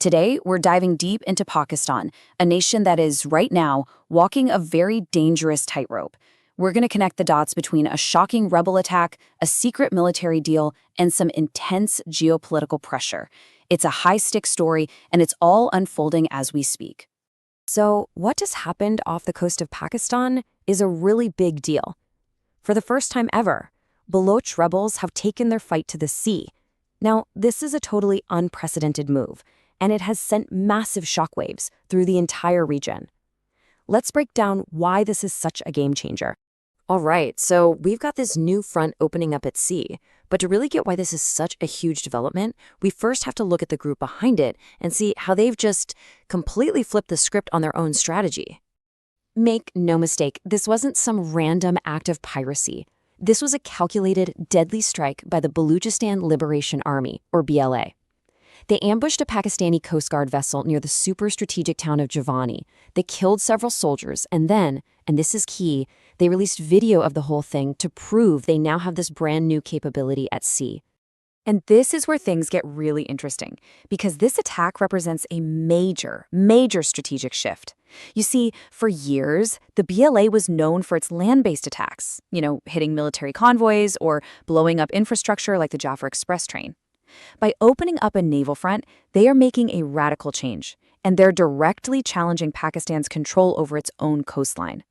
Today, we're diving deep into Pakistan, a nation that is, right now, walking a very dangerous tightrope. We're going to connect the dots between a shocking rebel attack, a secret military deal, and some intense geopolitical pressure. It's a high-stakes story, and it's all unfolding as we speak. So, what just happened off the coast of Pakistan is a really big deal. For the first time ever, Baloch rebels have taken their fight to the sea. Now, this is a totally unprecedented move, and it has sent massive shockwaves through the entire region. Let's break down why this is such a game changer. All right, so we've got this new front opening up at sea, but to really get why this is such a huge development, we first have to look at the group behind it and see how they've just completely flipped the script on their own strategy. Make no mistake, this wasn't some random act of piracy. This was a calculated, deadly strike by the Baluchistan Liberation Army, or BLA. They ambushed a Pakistani Coast Guard vessel near the super-strategic town of Javani. They killed several soldiers, and then, and this is key, they released video of the whole thing to prove they now have this brand new capability at sea. And this is where things get really interesting, because this attack represents a major strategic shift. You see, for years, the BLA was known for its land-based attacks, hitting military convoys or blowing up infrastructure like the Jaffa Express train. By opening up a naval front, they are making a radical change, and they're directly challenging Pakistan's control over its own coastline.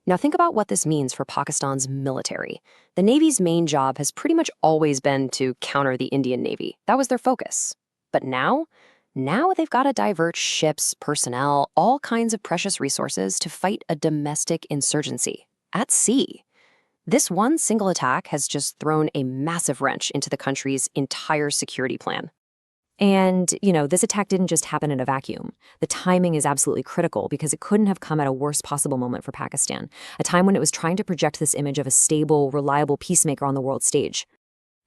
Now think about what this means for Pakistan's military. The Navy's main job has pretty much always been to counter the Indian Navy. That was their focus. But now they've got to divert ships, personnel, all kinds of precious resources to fight a domestic insurgency at sea. This one single attack has just thrown a massive wrench into the country's entire security plan. And, this attack didn't just happen in a vacuum. The timing is absolutely critical because it couldn't have come at a worst possible moment for Pakistan, a time when it was trying to project this image of a stable, reliable peacemaker on the world stage.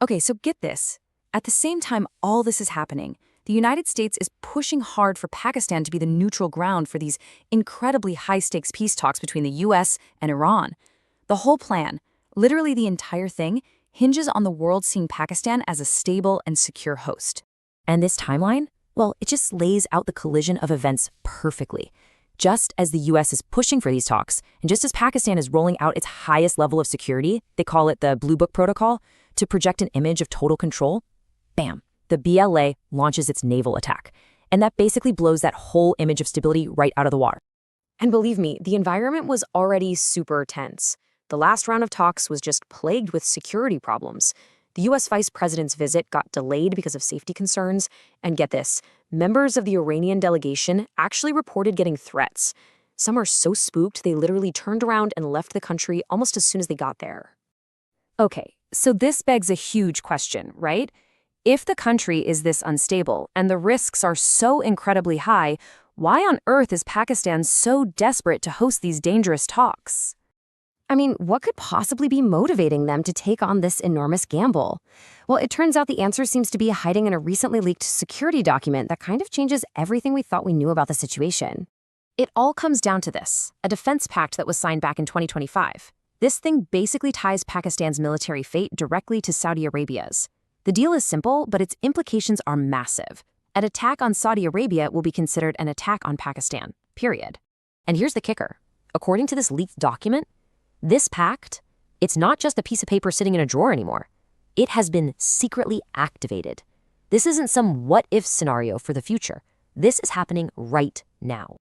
Okay, so get this. At the same time all this is happening, the United States is pushing hard for Pakistan to be the neutral ground for these incredibly high-stakes peace talks between the U.S. and Iran. The whole plan, literally the entire thing, hinges on the world seeing Pakistan as a stable and secure host. And this timeline? Well, it just lays out the collision of events perfectly. Just as the U.S. is pushing for these talks, and just as Pakistan is rolling out its highest level of security, they call it the Blue Book Protocol, to project an image of total control, bam, the BLA launches its naval attack. And that basically blows that whole image of stability right out of the water. And believe me, the environment was already super tense. The last round of talks was just plagued with security problems. The U.S. vice president's visit got delayed because of safety concerns, and get this, members of the Iranian delegation actually reported getting threats. Some are so spooked they literally turned around and left the country almost as soon as they got there. Okay, so this begs a huge question, right? If the country is this unstable and the risks are so incredibly high, why on earth is Pakistan so desperate to host these dangerous talks? I mean, what could possibly be motivating them to take on this enormous gamble? Well, it turns out the answer seems to be hiding in a recently leaked security document that kind of changes everything we thought we knew about the situation. It all comes down to this, a defense pact that was signed back in 2025. This thing basically ties Pakistan's military fate directly to Saudi Arabia's. The deal is simple, but its implications are massive. An attack on Saudi Arabia will be considered an attack on Pakistan, period. And here's the kicker. According to this leaked document, this pact, it's not just a piece of paper sitting in a drawer anymore. It has been secretly activated. This isn't some what-if scenario for the future. This is happening right now.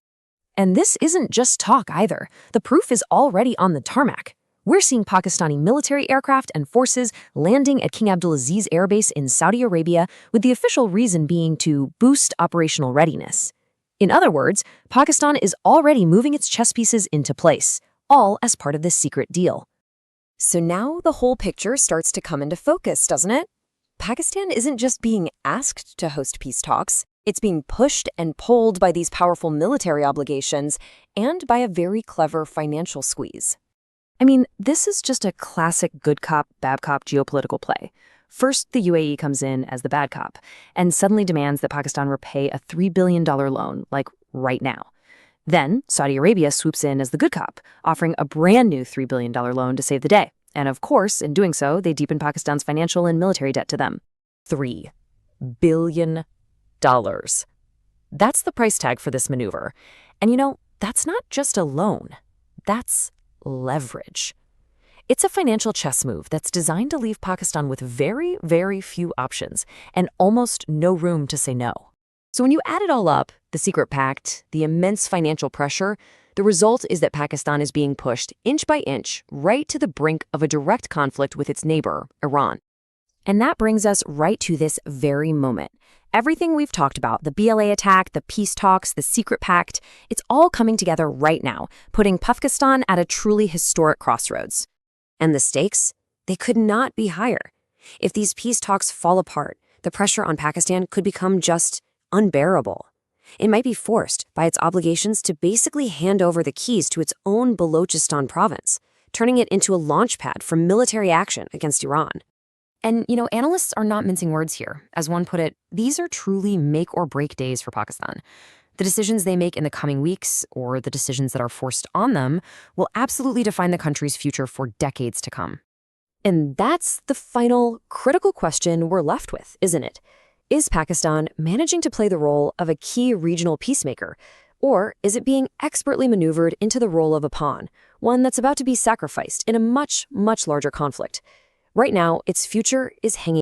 And this isn't just talk either. The proof is already on the tarmac. We're seeing Pakistani military aircraft and forces landing at King Abdulaziz Air Base in Saudi Arabia, with the official reason being to boost operational readiness. In other words, Pakistan is already moving its chess pieces into place, all as part of this secret deal. So now the whole picture starts to come into focus, doesn't it? Pakistan isn't just being asked to host peace talks, it's being pushed and pulled by these powerful military obligations and by a very clever financial squeeze. I mean, this is just a classic good cop, bad cop geopolitical play. First, the UAE comes in as the bad cop and suddenly demands that Pakistan repay a $3 billion loan, like right now. Then, Saudi Arabia swoops in as the good cop, offering a brand new $3 billion loan to save the day. And of course, in doing so, they deepen Pakistan's financial and military debt to them. $3 billion. That's the price tag for this maneuver. And that's not just a loan. That's leverage. It's a financial chess move that's designed to leave Pakistan with very, very few options and almost no room to say no. So when you add it all up, the secret pact, the immense financial pressure, the result is that Pakistan is being pushed inch by inch right to the brink of a direct conflict with its neighbor, Iran. And that brings us right to this very moment. Everything we've talked about, the BLA attack, the peace talks, the secret pact, it's all coming together right now, putting Pakistan at a truly historic crossroads. And the stakes? They could not be higher. If these peace talks fall apart, the pressure on Pakistan could become just unbearable. It might be forced by its obligations to basically hand over the keys to its own Balochistan province, turning it into a launchpad for military action against Iran. And, analysts are not mincing words here. As one put it, these are truly make or break days for Pakistan. The decisions they make in the coming weeks, or the decisions that are forced on them, will absolutely define the country's future for decades to come. And that's the final critical question we're left with, isn't it? Is Pakistan managing to play the role of a key regional peacemaker, or is it being expertly maneuvered into the role of a pawn, one that's about to be sacrificed in a much, much larger conflict? Right now, its future is hanging